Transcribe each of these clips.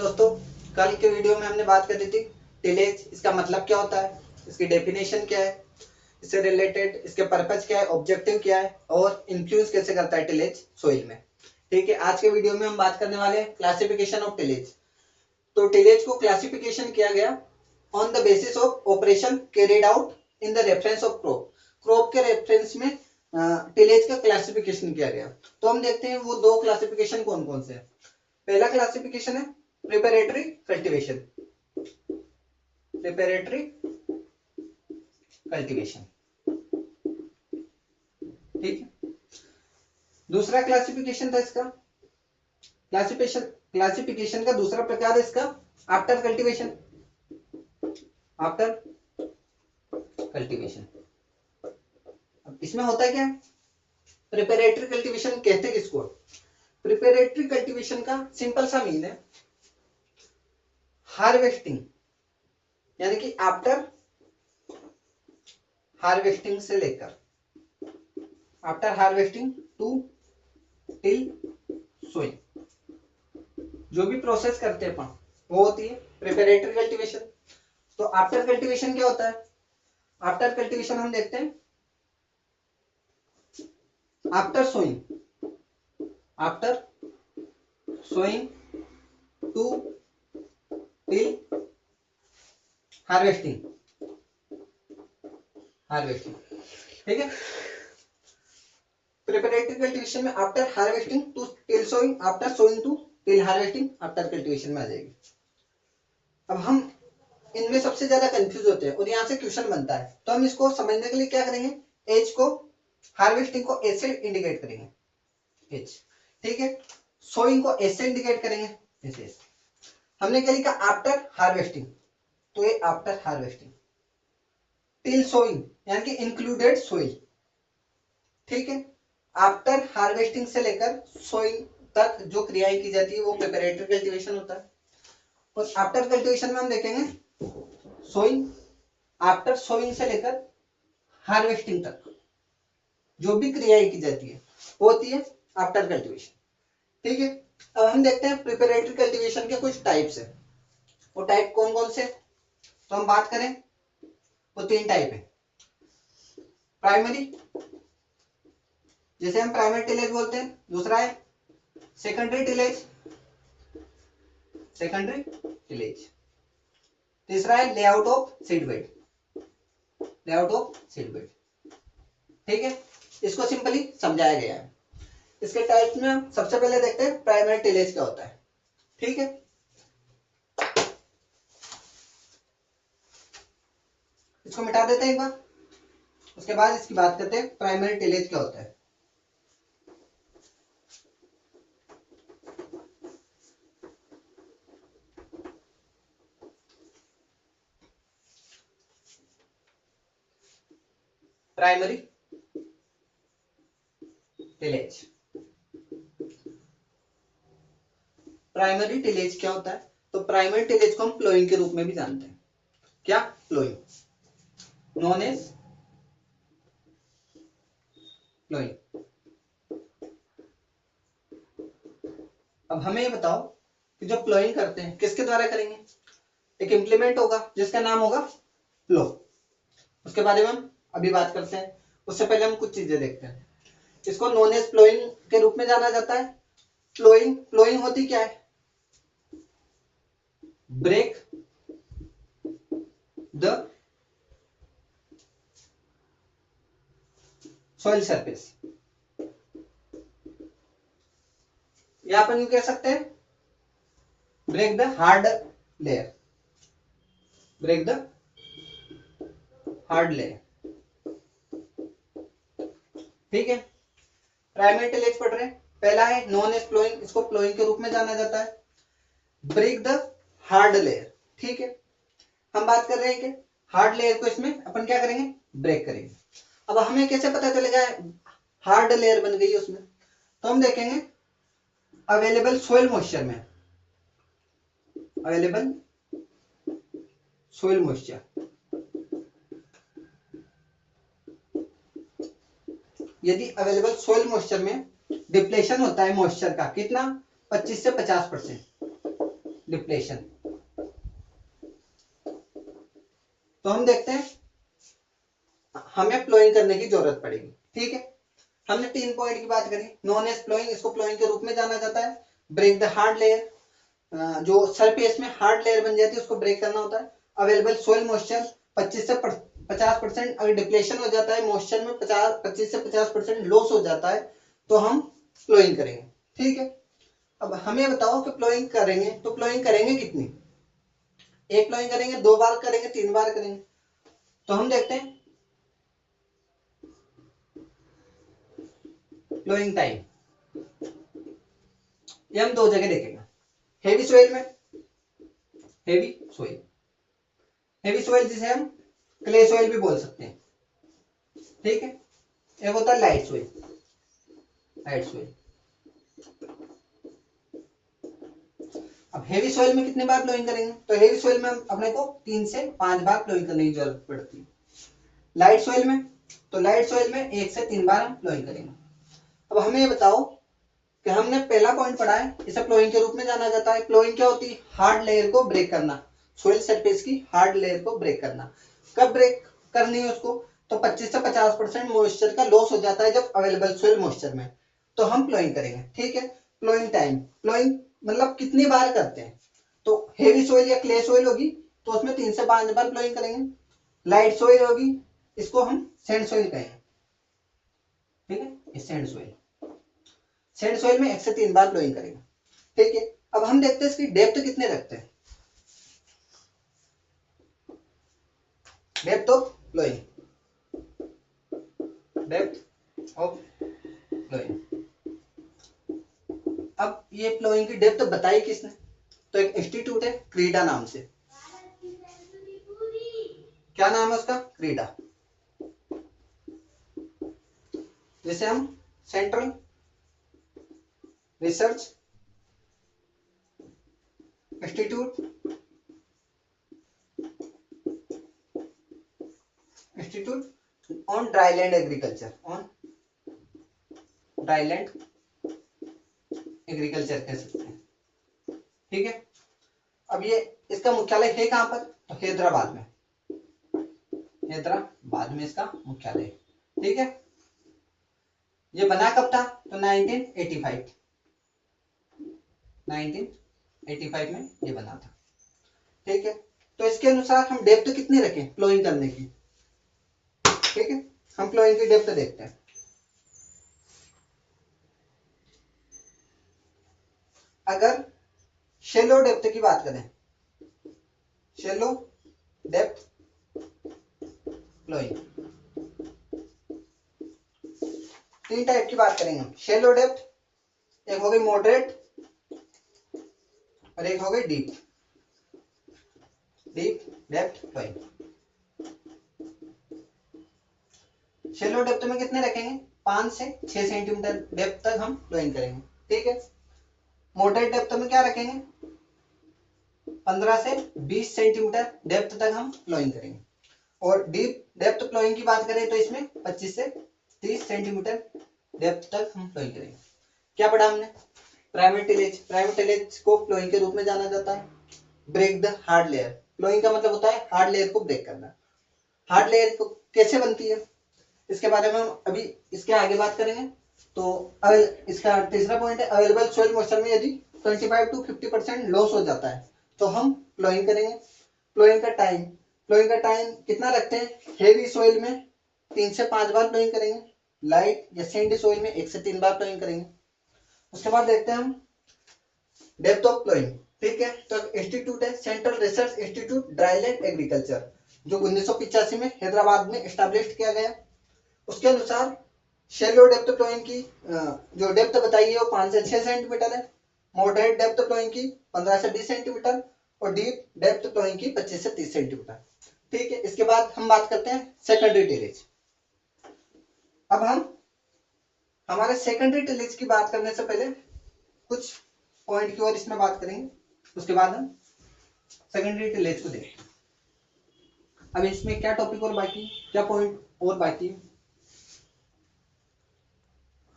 दोस्तों, कल के वीडियो में हमने बात करी थी टिलेज, इसका मतलब क्या होता है, इसकी डेफिनेशन क्या है, इससे रिलेटेड इसके पर्पज क्या है, ऑब्जेक्टिव क्या है और इन्फ्लुएंस कैसे करता है टिलेज सोइल में। ठीक है, आज के वीडियो में हम बात करने वाले हैं क्लासिफिकेशन ऑफ टिलेज। तो टिलेज को क्लासिफिकेशन किया गया on the basis of operation carried out in the reference of crop. Crop के रेफरेंस में टिलेज का क्लासिफिकेशन किया गया। तो हम देखते हैं वो दो क्लासिफिकेशन कौन कौन से हैं। पहला क्लासिफिकेशन है प्रिपरेटरी कल्टीवेशन, प्रिपरेटरी कल्टीवेशन। ठीक है, दूसरा क्लासिफिकेशन था इसका क्लासिफिकेशन का दूसरा प्रकार है इसका आफ्टर कल्टीवेशन, आफ्टर कल्टीवेशन। अब इसमें होता है क्या, प्रिपरेटरी कल्टीवेशन कहते हैं किसको। प्रिपरेटरी कल्टीवेशन का सिंपल सा मीन है हार्वेस्टिंग, यानी कि आफ्टर हार्वेस्टिंग से लेकर after harvesting to till sowing, जो भी प्रोसेस करते हैं अपन वो होती है प्रिपरेटरी कल्टीवेशन। तो आफ्टर कल्टीवेशन क्या होता है, आफ्टर कल्टीवेशन हम देखते हैं after sowing to till harvesting. ठीक है, प्रिपरेटरी कल्टीवेशन में after harvesting to till sowing, after sowing to till harvesting after cultivation में आ जाएगी। अब हम इनमें सबसे ज्यादा कंफ्यूज होते हैं और यहाँ से क्वेश्चन बनता है, तो हम इसको समझने के लिए क्या करेंगे, एज को हार्वेस्टिंग को एज से इंडिकेट करेंगे, एज। ठीक है, सोइंग को एज से इंडिकेट करेंगे, ऐसे। हमने क्या लिखा, आफ्टर हार्वेस्टिंग, तो ये आफ्टर हार्वेस्टिंग। टिल सोइंग यानी कि इंक्लूडेड सोइल। ठीक है, आफ्टर हार्वेस्टिंग से लेकर सोइंग तक जो क्रियाएं की जाती है वो प्रिपरेटरी कल्टीवेशन होता है। और आफ्टर कल्टीवेशन में हम देखेंगे सोइंग, आफ्टर सोइंग से लेकर हार्वेस्टिंग तक जो भी क्रियाएं की जाती है वो होती है आफ्टर कल्टीवेशन। ठीक है, अब हम देखते हैं प्रिपरेटरी कल्टीवेशन के कुछ टाइप्स है। वो टाइप कौन कौन से, तो हम बात करें वो तीन टाइप है। प्राइमरी, जैसे हम प्राइमरी टिलेज बोलते हैं। दूसरा है सेकेंडरी टिलेज, सेकेंडरी टिलेज। तीसरा है layout of seed bed, layout of seed bed. ठीक है, इसको सिंपली समझाया गया है। इसके टाइप में हम सबसे पहले देखते हैं प्राइमरी टिलेज क्या होता है। ठीक है, इसको मिटा देते हैं एक बार, उसके बाद इसकी बात करते हैं प्राइमरी टिलेज क्या होता है। प्राइमरी टिलेज, प्राइमरी टिलेज क्या होता है, तो प्राइमरी टिलेज को हम प्लोइंग के रूप में भी जानते हैं। क्या, प्लोइंग, नोन एज प्लोइंग। अब हमें ये बताओ कि जो प्लोइंग करते हैं किसके द्वारा करेंगे। एक इंप्लीमेंट होगा जिसका नाम होगा प्लो, उसके बारे में हम अभी बात करते हैं। उससे पहले हम कुछ चीजें देखते हैं। इसको नॉन एज प्लोइंग के रूप में जाना जाता है। प्लोइंग, प्लोइंग होती क्या है, ब्रेक द सॉइल सरफेस, या अपन यूं कह सकते हैं break the hard layer, break the hard layer. ठीक है, प्राइमरी टिलेज पढ़ रहे हैं। पहला है नॉन एज प्लोइंग, इसको प्लोइंग के रूप में जाना जाता है। ब्रेक द हार्ड लेयर, ठीक है, हम बात कर रहे हैं कि हार्ड लेयर को इसमें अपन क्या करेंगे, ब्रेक करेंगे। अब हमें कैसे पता चलेगा हार्ड लेयर बन गई है उसमें, तो हम देखेंगे अवेलेबल सोइल मॉइस्चर में, अवेलेबल सोइल मॉइस्चर, यदि अवेलेबल सोइल मॉइस्चर में डिप्लेशन होता है मॉइस्चर का, कितना, 25 से 50%। डिप्लेशन। तो हम देखते हैं हमें प्लोइंग करने की जरूरत पड़ेगी। ठीक है, हमने 3 पॉइंट की बात करी। नॉन एज प्लोइंग, इसको प्लोइंग के रूप में जाना जाता है। ब्रेक द हार्ड लेयर, जो सरफेस में हार्ड लेयर बन जाती है उसको ब्रेक करना होता है। अवेलेबल सोइल मॉइस्चर 25 से 50%, अगर डिप्लेशन हो जाता है मॉइस्चर में 25 से 50% लॉस हो जाता है तो हम प्लोइंग करेंगे। ठीक है, अब हमें बताओ कि प्लोइंग करेंगे तो प्लोइंग करेंगे कितनी, एक प्लोइंग करेंगे, 2 बार करेंगे, 3 बार करेंगे। तो हम देखते हैं प्लोइंग टाइम, ये हम 2 जगह देखेंगे। हेवी सोइल में, हेवी सोइल, हेवी सोइल जिसे हम क्ले सोइल भी बोल सकते हैं। ठीक है, एक होता है लाइट सोइल, लाइट सोइल। अब हेवी सोइल में कितने बार प्लोइंग करेंगे, तो हेवी सोइल में अपने को 3 से 5 बार प्लोइंग करने की जरूरत पड़ती है। लाइट सोइल में, तो लाइट सोइल में 1 से 3 बार हम प्लोइंग करेंगे। अब हमें ये बताओ कि हमने पहला पॉइंट पढ़ा है, इसे प्लोइंग के रूप में जाना जाता है। प्लोइंग क्या होती है, हार्ड लेयर को ब्रेक करना, सोइल सरफेस की हार्ड लेयर को ब्रेक करना। कब ब्रेक करनी है उसको, तो 25 से 50% मॉइस्चर का लॉस हो जाता है जब अवेलेबल सोइल मॉइस्चर में, तो हम प्लोइंग करेंगे। ठीक है, प्लोइंग टाइम, प्लोइंग मतलब कितनी बार करते हैं, तो हेवी सोइल या क्ले सोइल होगी तो उसमें 3 से 5 बार प्लोइंग करेंगे। लाइट सोइल होगी, इसको हम सैंड सोइल कहेंगे। ठीक है, सैंड सोइल, सैंड सोइल में 1 से 3 बार प्लोइंग करेंगे। ठीक है, अब हम देखते हैं इसकी डेप्थ कितने रखते हैं। Depth of ploughing, depth of ploughing. अब ये प्लोइंग की डेप्थ बताई किसने, तो एक इंस्टीट्यूट है क्रीडा नाम से। क्या नाम है उसका, क्रीडा, जिसे हम central research institute, institute on dryland agriculture, on dryland agriculture कह सकते हैं। ठीक है, अब ये इसका मुख्यालय है कहां पर, तो हैदराबाद में, हैदराबाद में इसका मुख्यालय। ठीक है, ये बना कब था, तो 1985, 1985 में ये बना था। ठीक है, तो इसके अनुसार हम डेप्थ कितनी रखें प्लोइंग करने की। ठीक है, हम प्लोइंग की डेप्थ देखते हैं। अगर शेलो डेप्थ की बात करें, शेलो डेप्थ प्लोइंग, 3 टाइप की बात करेंगे हम। शेलो डेप्थ, एक हो गई मॉडरेट और एक हो गई deep, deep depth ploughing. Shallow depth में कितने रखेंगे, 5 से 6 सेंटीमीटर डेप्थ तक हम प्लोइंग करेंगे। ठीक है, मॉडरेट डेप्थ में क्या रखेंगे, 15 से 20 सेंटीमीटर डेप्थ तक हम प्लोइंग करेंगे। और डीप डेप्थ प्लोइंग की बात करें तो इसमें 25 से 30 सेंटीमीटर डेप्थ तक हम प्लोइंग करेंगे। क्या पढ़ा हमने, प्राइमरी टिलेज, प्राइमरी टिलेज को प्लोइंग के रूप में जाना जाता है। Break the hard layer, ploughing का मतलब होता है हार्ड लेयर को ब्रेक करना। हार्ड लेयर को कैसे बनती है, इसके बारे में हम अभी इसके आगे बात करेंगे। तो इसका तीसरा पॉइंट है, अवेलेबल सोइल मॉइस्चर में यदि 25 to 50% लॉस हो जाता है तो हम प्लोइंग करेंगे। प्लोइंग का टाइम, प्लोइंग का टाइम कितना रखते हैं, हेवी सोइल में 3 से 5 बार प्लोइंग करेंगे, लाइट या सैंडी सोइल में 1 से 3 बार प्लोइंग करेंगे। उसके बाद देखते हैं हम डेप्थ ऑफ प्लोइंग। ठीक है, तो इंस्टीट्यूट है central research institute dryland agriculture, जो 1985 में हैदराबाद में एस्टैब्लिश किया गया। उसके अनुसार शेलो डेप्थ प्लोइंग की जो डेप्थ बताई है वो 5 से 6 सेंटीमीटर है, मॉडरेट डेप्थ प्लोइंग की 15 से 20 सेंटीमीटर और डीप डेप्थ प्लोइंग की 25 से 30 सेंटीमीटर। ठीक है, इसके बाद हम बात करते हैं सेकेंडरी टिलेज। अब हम हमारे सेकेंडरी टिलेज की बात करने से पहले कुछ पॉइंट की और इसमें बात करेंगे, उसके बाद हम सेकेंडरी टिलेज को देखेंगे। अब इसमें क्या टॉपिक और बाकी, क्या पॉइंट और बाकी है,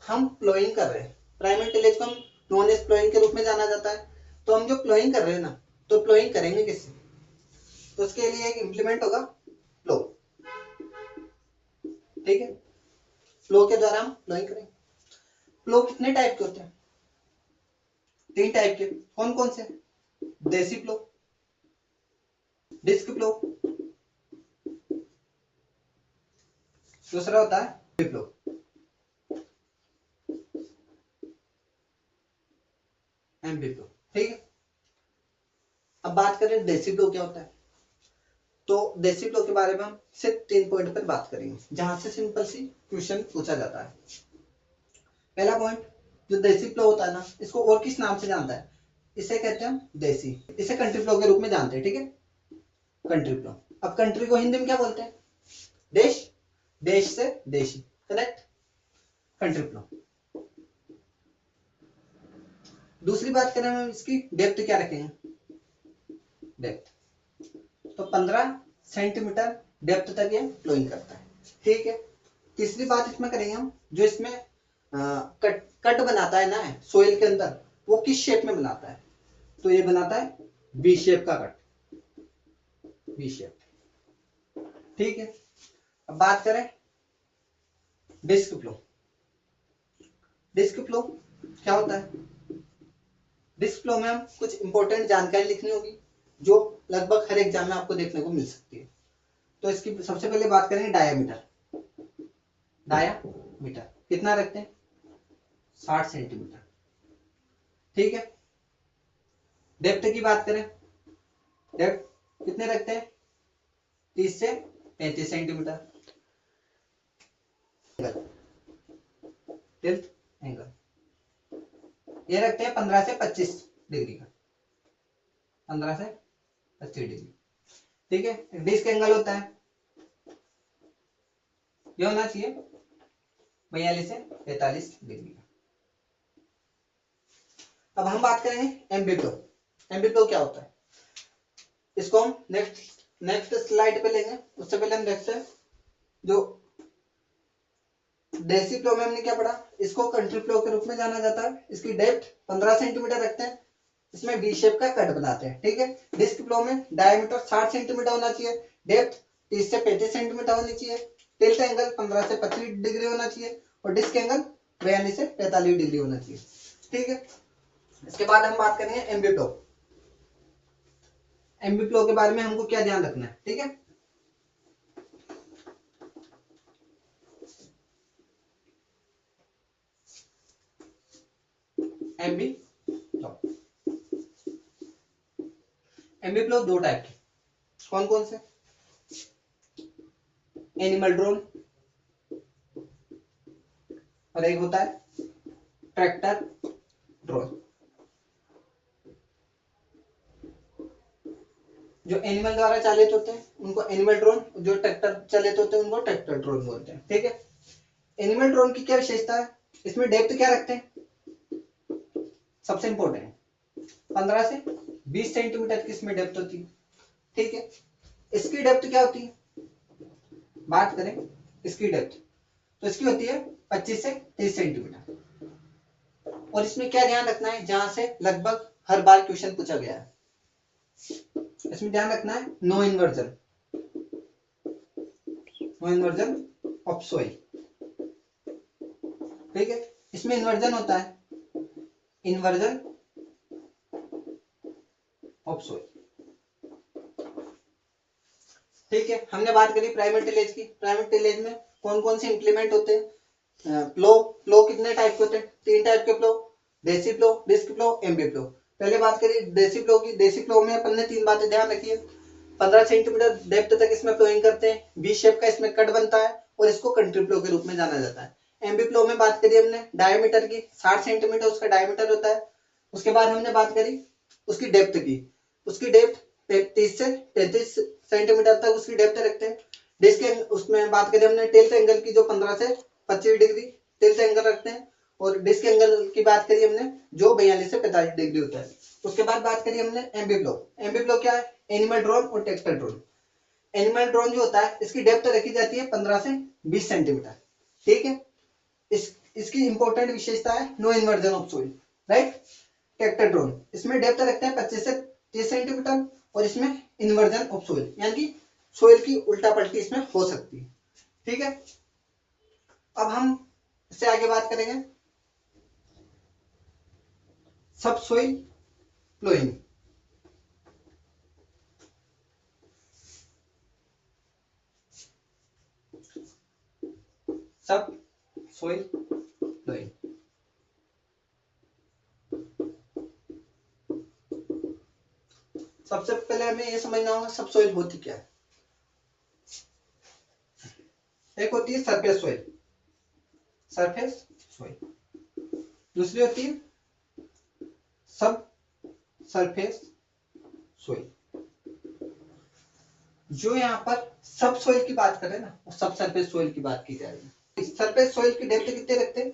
हम प्लोइंग कर रहे हैं। प्राइमरी टिलेज को हम नॉन एज प्लोइंग के रूप में जाना जाता है। तो हम जो प्लोइंग कर रहे हैं ना, तो प्लोइंग करेंगे किससे? तो उसके लिए एक इम्प्लीमेंट होगा प्लो, ठीक है। प्लो के द्वारा हम प्लोइंग करेंगे। प्लो कितने टाइप के होते हैं? 3 टाइप के। कौन कौन से? देसी प्लो, डिस्क प्लो, दूसरा होता है प्लो। एमबी प्लो, ठीक है। अब बात करें देसी प्लो क्या होता है, तो देसी प्लो के बारे में हम सिर्फ 3 पॉइंट पर बात करेंगे, जहां से सिंपल सी क्वेश्चन पूछा जाता है। पहला पॉइंट, जो देसी प्लो होता है ना, इसको और किस नाम से जानता है? इसे कहते हैं हम देसी, इसे कंट्री फ्लो के रूप में जानते हैं, ठीक है। Country flow. अब कंट्री को हिंदी में क्या बोलते हैं? देश, देश से देशी, करेक्ट, कंट्री फ्लो। दूसरी बात करें हम इसकी डेप्थ क्या रखेंगे? डेप्थ, तो 15 सेंटीमीटर डेप्थ तक ये फ्लोइंग करता है, ठीक है। तीसरी बात इसमें करेंगे हम, जो इसमें कट कट बनाता है ना सोइल के अंदर, वो किस शेप में बनाता है? तो ये बनाता है वी शेप का कट, वी शेप, ठीक है। अब बात करें डिस्क फ्लो। डिस्क फ्लो क्या होता है? डिस्क फ्लो में हम कुछ इंपॉर्टेंट जानकारी लिखनी होगी, जो लगभग हर एग्जाम में आपको देखने को मिल सकती है। तो इसकी सबसे पहले बात करेंगे डायामीटर। डायामीटर कितना रखते हैं? 60 सेंटीमीटर, ठीक है। डेप्थ की बात करें, डेप्थ कितने रखते हैं? 30 से 35 सेंटीमीटर। टिल्ट एंगल ये रखते हैं 15 से 25 डिग्री का, 15 से 25 डिग्री, ठीक है। डिस्क एंगल होता है, ये होना चाहिए 42 से 45 डिग्री का। अब हम बात करेंगे एम्बिफ्लो। एम्बिफ्लो क्या होता है, इसको हम नेक्स्ट स्लाइड पे लेंगे। उससे पहले हम देखते हैं जो देसी फ्लो में हमने क्या पढ़ा, इसको कंट्री फ्लो के रूप में जाना जाता है। इसकी डेप्थ 15 सेंटीमीटर रखते हैं, इसमें वी शेप का कट बनाते हैं, ठीक है। डिस्क फ्लो में डायमीटर 60 सेंटीमीटर होना चाहिए, डेप्थ 30 से 35 सेंटीमीटर होनी चाहिए, टिल्ट एंगल 15 से 25 डिग्री होना चाहिए, और डिस्क एंगल 42 से 45 डिग्री होना चाहिए, ठीक है। इसके बाद हम बात करेंगे एम्बी फ्लो। एम्बी फ्लो के बारे में हमको क्या ध्यान रखना है, ठीक है। Aamby flow, Aamby flow 2 type के। कौन कौन से? एनिमल ड्रोन, और एक होता है ट्रैक्टर ड्रोन। जो एनिमल द्वारा चालित होते हैं उनको एनिमल ड्रोन, जो ट्रैक्टर चालित होते हैं उनको ट्रैक्टर ड्रोन बोलते हैं, ठीक है। एनिमल ड्रोन की क्या विशेषता है? इसमें डेप्थ क्या रखते हैं? सबसे इंपॉर्टेंट 15 से 20 सेंटीमीटर की इसमें डेप्थ होती है, ठीक है। इसकी डेप्थ क्या होती है? बात करें इसकी डेप्थ, तो इसकी होती है 25 से 30 सेंटीमीटर। और इसमें क्या ध्यान रखना है, जहां से लगभग हर बार क्वेश्चन पूछा गया है, इसमें ध्यान रखना है no inversion, no inversion of soil, ठीक है। इसमें इन्वर्जन होता है, इन्वर्जन ऑफ सोइल, ठीक है। हमने बात करी प्राइमरी टिलेज की। प्राइमरी टिलेज में कौन कौन से इंप्लीमेंट होते हैं? फ्लो, फ्लो कितने टाइप के होते हैं? 3 टाइप के फ्लो, देसी flow, disc flow, Aamby flow. पहले बात करिए देसी फ्लो की। देसी फ्लो में अपन ने 3 बातें ध्यान रखी है। 15 सेंटीमीटर डेप्थ तक इसमें फ्लोइंग करते हैं, वी शेप का इसमें कट बनता है, और इसको कंट्री फ्लो के रूप में जाना जाता है। एम्बी फ्लो में बात करी हमने डायमीटर की, 60 सेंटीमीटर उसका डायमीटर होता है। उसके बाद हमने बात करी उसकी डेप्थ की, उसकी डेप्थ 30 से 33 सेंटीमीटर तक उसकी डेप्थ रखते हैं। डिस्क उसमें बात करें हमने टिल्ट एंगल की, जो 15 से 25 डिग्री टिल्ट एंगल रखते हैं, और डिस्क एंगल की बात करी हमने जो 42 से 45 डिग्री होता है। उसके बाद बात करी हमने एम्बी फ्लो। एम्बी फ्लो क्या है? एनिमल ड्रोन और ट्रैक्टर ड्रोन। एनिमल ड्रोन जो होता है इसकी डेप्थ रखी जाती है 15 से 20 सेंटीमीटर, ठीक है। इसकी इंपॉर्टेंट विशेषता है no inversion of soil, right. टेक्टाड्रोन, इसमें डेप्थ रखते हैं 25 से 30 सेंटीमीटर और इसमें इन्वर्जन ऑफ सोइल यानी कि सोइल की उल्टा पलटी इसमें हो सकती है। ठीक है, अब हम इससे आगे बात करेंगे सब सोइल प्लोइंग। सब सोइल प्लोइंग, सबसे पहले हमें ये समझना होगा सब सोइल होती क्या है। एक होती है सरफेस सोइल, सरफेस सोइल, दूसरी होती है सब सरफेस सोइल। जो यहाँ पर सब सोइल की बात करें ना, वो सब सरफेस सोइल की बात की जा रही है। सरफेस सोइल की डेप्थ कितने रखते हैं?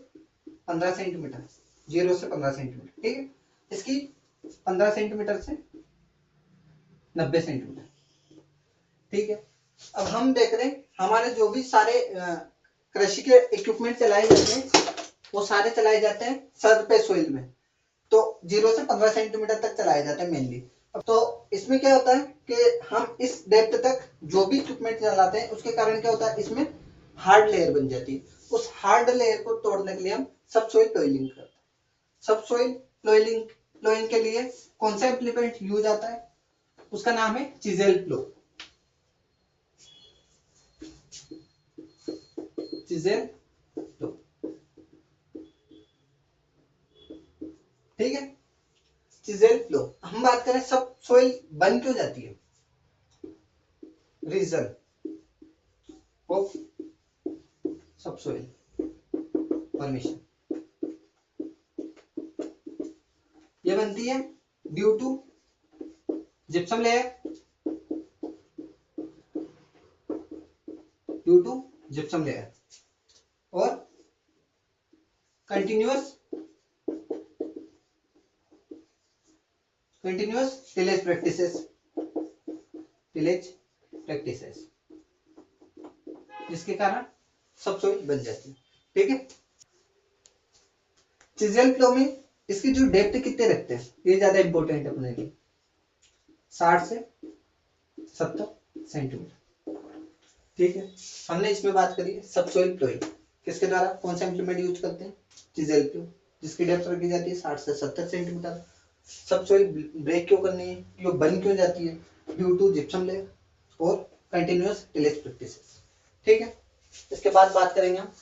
15 सेंटीमीटर, 0 से 15 सेंटीमीटर। ठीक है, इसकी 15 सेंटीमीटर से 90 सेंटीमीटर। ठीक है, अब हम देख रहे हैं हमारे जो भी सारे कृषि के इक्विपमेंट चलाए जाते हैं वो सारे चलाए जाते हैं सरफेस सोइल में, तो 0 से 15 सेंटीमीटर तक चलाए जाते हैं मेनली। तो इसमें क्या होता है कि हम इस डेप्थ तक जो भी इक्विपमेंट चलाते हैं उसके कारण क्या होता है, इसमें हार्ड लेयर बन जाती है। उस हार्ड लेयर को तोड़ने के लिए हम सब सोइल प्लोइंग करते हैं। सब सोइल प्लोइंग के लिए कौन सा इम्प्लीमेंट यूज आता है? उसका नाम है चिजेल प्लो। चिजेल प्लो, ठीक है, चिजेल प्लो। हम बात करें सब सोइल बन क्यों जाती है, reason of sub soil formation, ये बनती है due to gypsum layer, due to gypsum layer और कंटिन्यूअस टिलेज प्रैक्टिसेस, जिसके कारण सब सोइल बन जाती है। ठीक है, चिजेल फ्लो में इसकी जो डेप्थ कितने रखते हैं ये ज्यादा इंपॉर्टेंट है अपने लिए, 60 से 70 सेंटीमीटर। ठीक है, हमने इसमें बात करी सब सोइल प्लोइंग, किसके द्वारा कौन सा इंप्लीमेंट यूज करते हैं, चिजेल फ्लो, जिसकी डेप्थ रखी जाती है 60 से 70 सेंटीमीटर। सब सोइल ब्रेक क्यों करनी है, ये बन क्यों जाती है, ड्यू टू जिप्सम लेयर और कंटिन्यूअस टिलेज प्रैक्टिसेस। ठीक है, इसके बाद बात करेंगे हम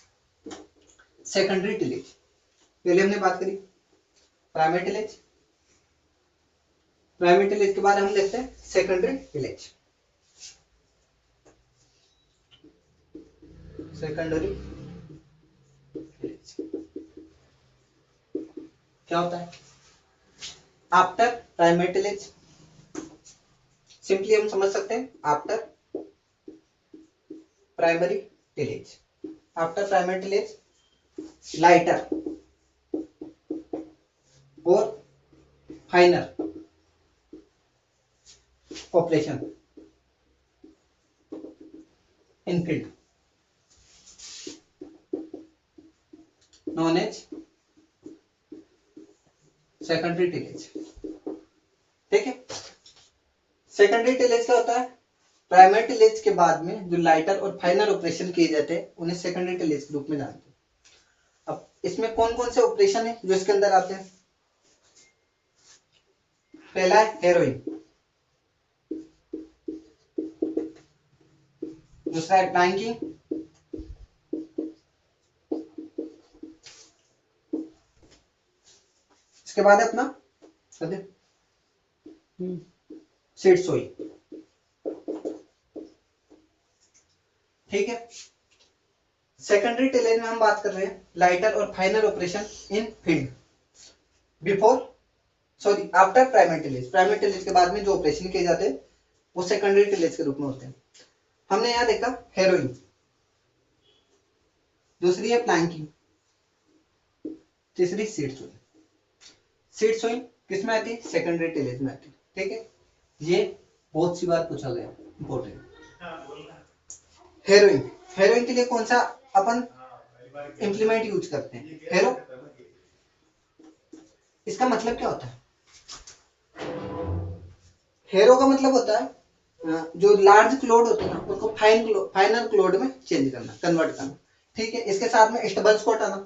सेकेंडरी टिलेज। पहले हमने बात करी प्राइमरी टिलेज, प्राइमरी टिलेज के बाद हम देखते हैं सेकेंडरी टिलेज। सेकेंडरी टिलेज क्या होता है? आफ्टर प्राइमरी टिलेज, सिंपली हम समझ सकते हैं after primary tillage, after primary tillage lighter और finer operation in field known as secondary tillage. ठीक है, सेकेंडरी टिलेज क्या होता है? प्राइमरी टिलेज के बाद में जो लाइटर और फाइनर ऑपरेशन किए जाते हैं उन्हें सेकेंडरी टिलेज के रूप में जानते हैं। अब इसमें कौन कौन से ऑपरेशन है जो इसके अंदर आते हैं? पहला है हेरोइंग, दूसरा है प्लैंकिंग, इसके बाद है अपना सीड सोइंग। ठीक है, सेकेंडरी टिलेज में हम बात कर रहे हैं लाइटर और finer operation in field before sorry after primary tillage. Primary tillage के बाद में जो ऑपरेशन किए जाते हैं वो सेकेंडरी टिलेज के रूप में होते हैं। हमने यहां देखा हेरोइंग, दूसरी है प्लैंकिंग, तीसरी सीड सोइंग। सीड सोइंग किस में आती है? सेकेंडरी टिलेज में आती है। ठीक है, ये बहुत सी बार पूछा गया, इंपॉर्टेंट। हेरोइंग, हेरोइंग के लिए कौन सा अपन इंप्लीमेंट यूज करते हैं? हेरो इसका मतलब क्या होता है? हेरो का मतलब होता है जो लार्ज क्लोड होते हैं ना उनको फाइनल क्लोड में चेंज करना, कन्वर्ट करना। ठीक है, इसके साथ में स्टेबल्स को हटाना,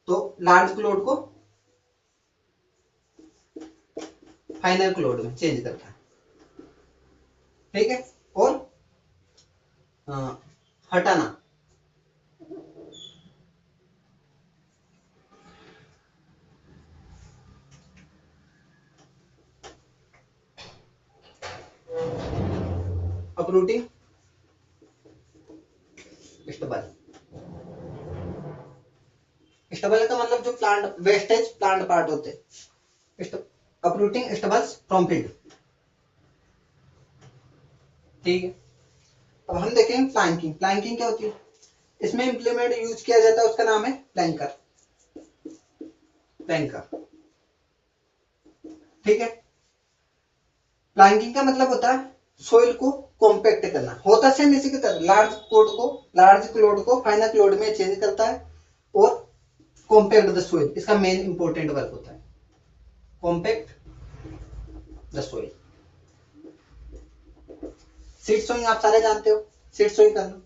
तो लार्ज क्लोड को फाइनल क्लोड में चेंज करता है। ठीक है, और हटाना, अपरूटिंग स्टेबल। स्टेबल का मतलब जो प्लांट वेस्टेज प्लांट पार्ट होते हैं, अपरूटिंग स्टेबल्स फ्रॉम फील्ड। ठीक है, अब हम देखेंगे प्लैंकिंग। प्लैंकिंग क्या होती है? इसमें इंप्लीमेंट यूज किया जाता है, उसका नाम है प्लैंकर। प्लैंकर, ठीक है। प्लैंकिंग का मतलब होता है सोइल को कॉम्पैक्ट करना, होता सेम इसी की तरह, लार्ज क्लोड को फाइनल क्लोड में चेंज करता है और कॉम्पैक्ट द सोइल, इसका मेन इंपॉर्टेंट वर्क होता है, compact the soil. Seed sowing आप सारे जानते हो, सीड सोइंग करना।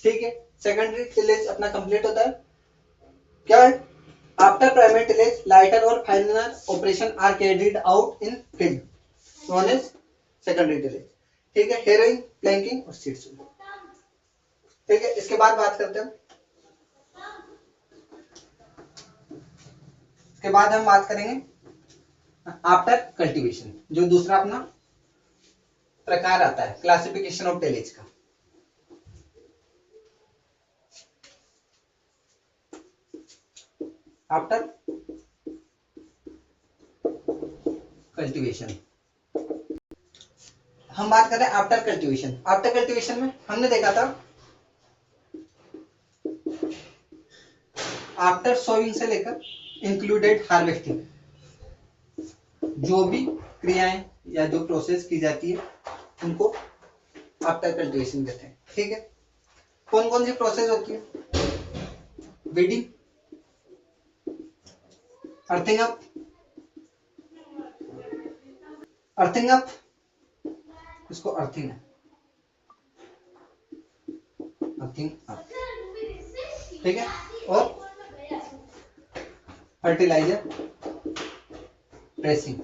ठीक है, सेकेंडरी टिलेज अपना कंप्लीट होता है। क्या है? आफ्टर प्राइमरी टिलेज लाइटर और final operation are carried out in field, known as secondary tillage. ठीक है, हेरोइंग, प्लैंकिंग और सीड सोइंग। ठीक है, इसके बाद बात करते हैं, इसके बाद हम बात करेंगे आफ्टर कल्टीवेशन, जो दूसरा अपना प्रकार आता है क्लासिफिकेशन ऑफ टिलेज का। आफ्टर कल्टीवेशन हम बात कर रहे हैं आफ्टर कल्टीवेशन। आफ्टर कल्टीवेशन में हमने देखा था आफ्टर सोइंग से लेकर इंक्लूडेड हार्वेस्टिंग, जो भी क्रियाएं या जो प्रोसेस की जाती है उनको आफ्टर कल्टीवेशन कहते हैं। ठीक है, कौन कौन सी प्रोसेस होती है? Weeding, earthing up, earthing up, इसको अर्थिंग अर्थिंग अप, ठीक है, और फर्टिलाइजर ड्रेसिंग,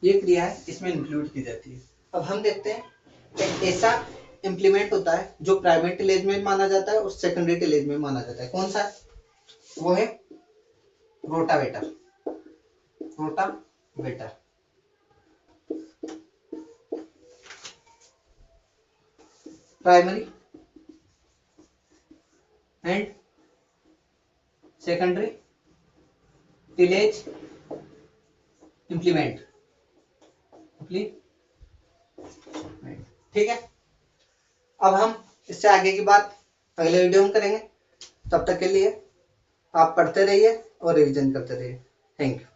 ये क्रियाएं इसमें इंक्लूड की जाती है। अब हम देखते हैं एक ऐसा इंप्लीमेंट होता है जो प्राइमरी टिलेज में माना जाता है और सेकेंडरी टिलेज में माना जाता है। कौन सा? वो है rotavator. Rotavator, primary and secondary tillage implement. ठीक है, अब हम इससे आगे की बात अगले वीडियो में करेंगे। तब तक के लिए आप पढ़ते रहिए और रिवीजन करते रहिए। Thank you.